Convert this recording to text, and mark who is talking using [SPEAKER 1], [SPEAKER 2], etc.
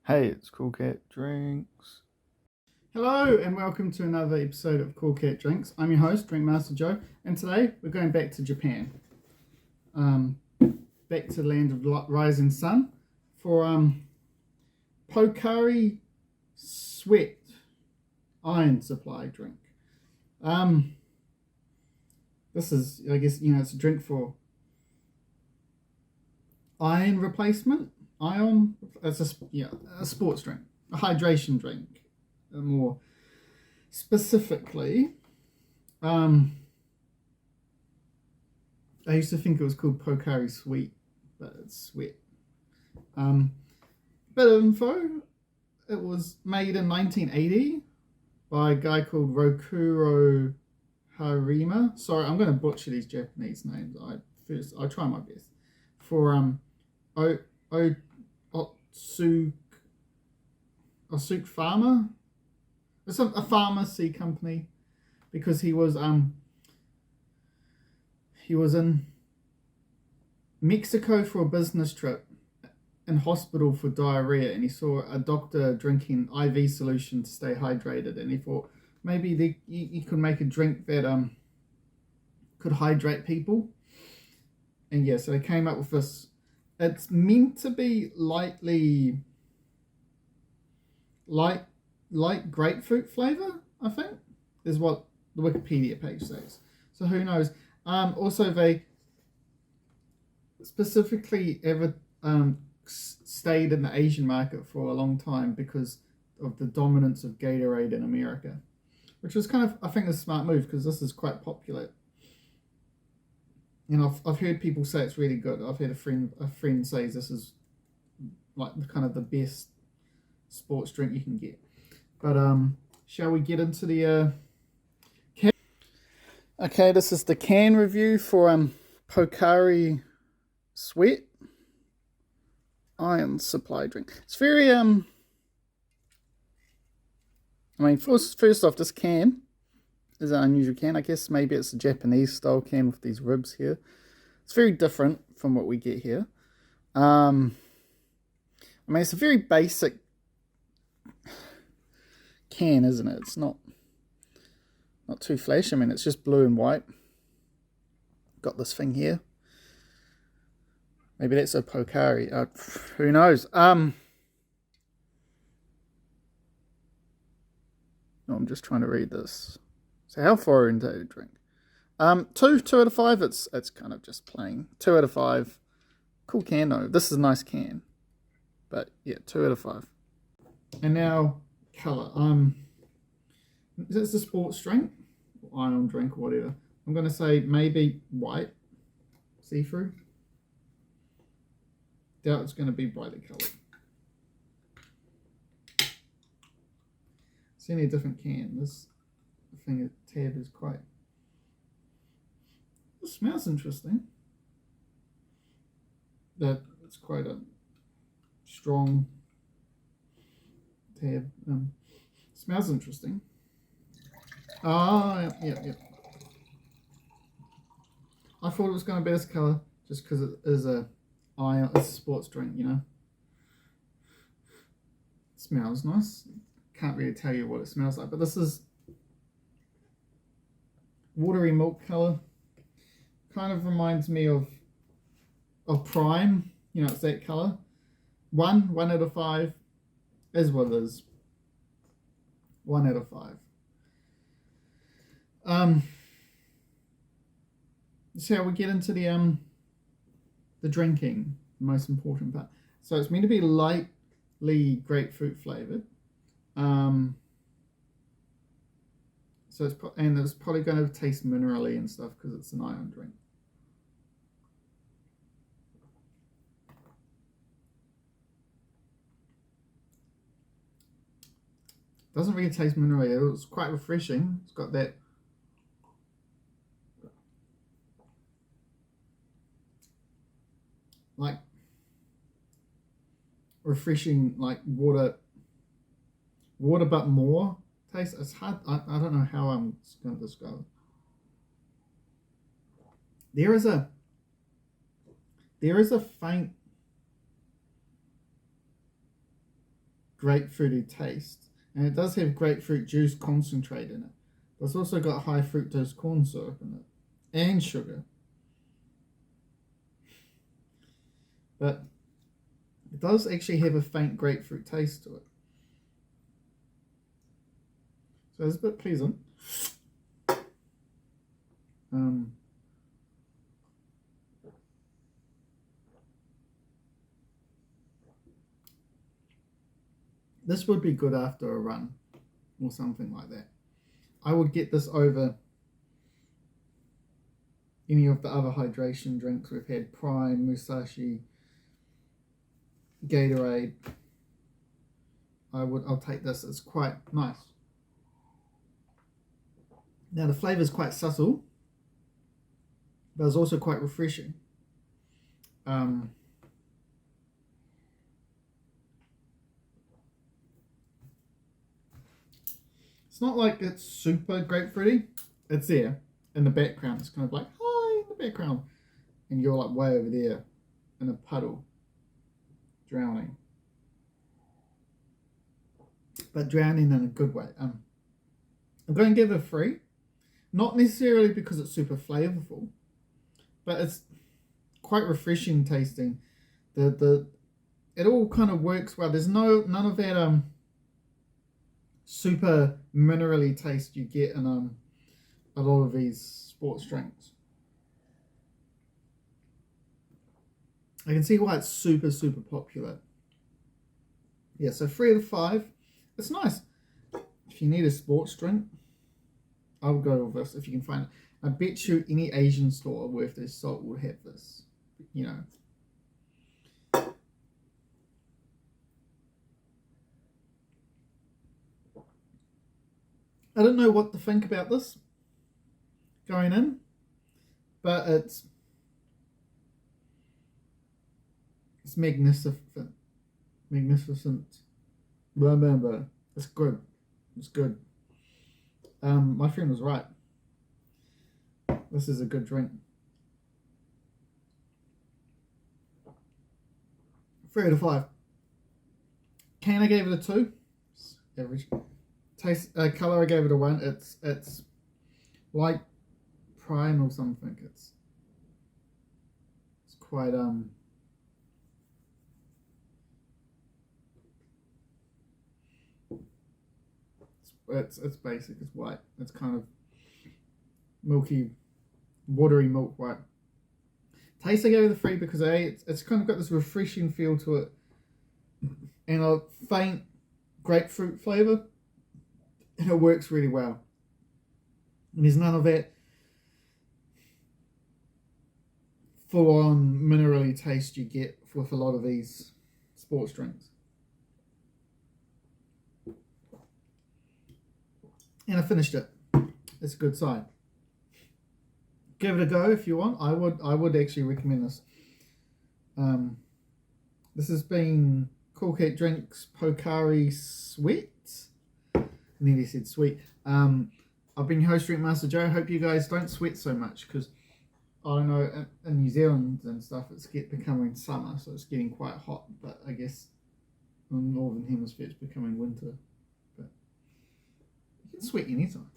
[SPEAKER 1] Hey, it's Kool Cat Drinks.
[SPEAKER 2] Hello and welcome to another episode of Kool Cat Drinks. I'm your host, Drink Master Joe, and today we're going back to Japan, back to the land of rising sun for Pocari Sweat Iron Supply drink. This is, I guess, it's a drink for iron replacement. It's a sports drink, a hydration drink, more specifically. I used to think it was called Pocari Sweet, but it's Sweat. Bit of info. It was made in 1980 by a guy called Rokuro Harima. Sorry, I'm going to butcher these Japanese names. I'll try my best. For Otsuk Pharma. It's a pharmacy company because he was in Mexico for a business trip in hospital for diarrhea, and he saw a doctor drinking IV solution to stay hydrated, and he thought maybe you could make a drink that could hydrate people. And yeah, so they came up with this. It's meant to be light grapefruit flavor, I think, is what the Wikipedia page says. So who knows? Also, they specifically ever stayed in the Asian market for a long time because of the dominance of Gatorade in America, which was kind of, I think, a smart move because this is quite popular. And I've heard people say it's really good. I've heard a friend say this is like kind of the best sports drink you can get. But shall we get into the can? Okay, this is the can review for Pocari Sweat Iron Supply drink. It's very first off, this can is an unusual can. I guess maybe it's a Japanese style can with these ribs here. It's very different from what we get here. It's a very basic can, isn't it? It's not too flashy. It's just blue and white. Got this thing here. Maybe that's a Pocari. Who knows? No, I'm just trying to read this. So how far into a drink? 2 out of 5. It's kind of just plain. 2 out of 5. Cool can though. This is a nice can. But yeah, 2 out of 5. And now colour. It's a sports drink, or iron drink, or whatever. I'm gonna say maybe white, see-through. Doubt it's gonna be brightly coloured. It's only a different can. This thing tab is quite. It smells interesting. That it's quite a strong tab. Smells interesting. Yeah. I thought it was going to be this colour just because it is it's a sports drink, It smells nice. Can't really tell you what it smells like, but this is watery milk colour. Kind of reminds me of Prime. It's that colour. 1 out of 5 is what it is. 1 out of 5. So we get into the drinking, the most important part. So it's meant to be lightly grapefruit flavored. So it's probably going to taste minerally and stuff because it's an iron drink. Doesn't really taste minerally. It's quite refreshing. It's got that like refreshing, like water but more taste. It's hard. I don't know how I'm going to describe it. There is a faint grapefruity taste, and it does have grapefruit juice concentrate in it. But it's also got high fructose corn syrup in it and sugar. But it does actually have a faint grapefruit taste to it. So it's a bit pleasant. This would be good after a run or something like that. I would get this over any of the other hydration drinks we've had. Prime, Musashi, Gatorade. I'll take this. It's quite nice. Now the flavour is quite subtle, but it's also quite refreshing. It's not like it's super grapefruity. It's there in the background. It's kind of like, hi, in the background. And you're like way over there in a puddle, drowning. But drowning in a good way. I'm going to give it a 3. Not necessarily because it's super flavorful, but it's quite refreshing tasting. It all kind of works well. There's none of that super minerally taste you get in a lot of these sports drinks. I can see why it's super popular. Yeah, so 3 out of 5. It's nice. If you need a sports drink, I would go with this if you can find it. I bet you any Asian store worth their salt will have this. You know. I don't know what to think about this going in, but it's magnificent. Remember, it's good. It's good. My friend was right. This is a good drink. 3 out of 5. Can I gave it a 2. It's average. Taste, color I gave it a 1. It's like prime or something. It's quite it's basic. It's white. It's kind of milky, watery milk white. Taste I gave it a 3 because it's kind of got this refreshing feel to it and a faint grapefruit flavor, and it works really well. And there's none of that full-on minerally taste you get with a lot of these sports drinks. And I finished it. It's a good sign. Give it a go if you want. I would actually recommend this. This has been Kool Cat Drinks Pocari Sweet. I nearly said sweet. I've been your host, Drink Master Joe. Hope you guys don't sweat so much because I don't know, in New Zealand and stuff, it's becoming summer, so it's getting quite hot. But I guess in the Northern Hemisphere, it's becoming winter. But you can sweat anytime.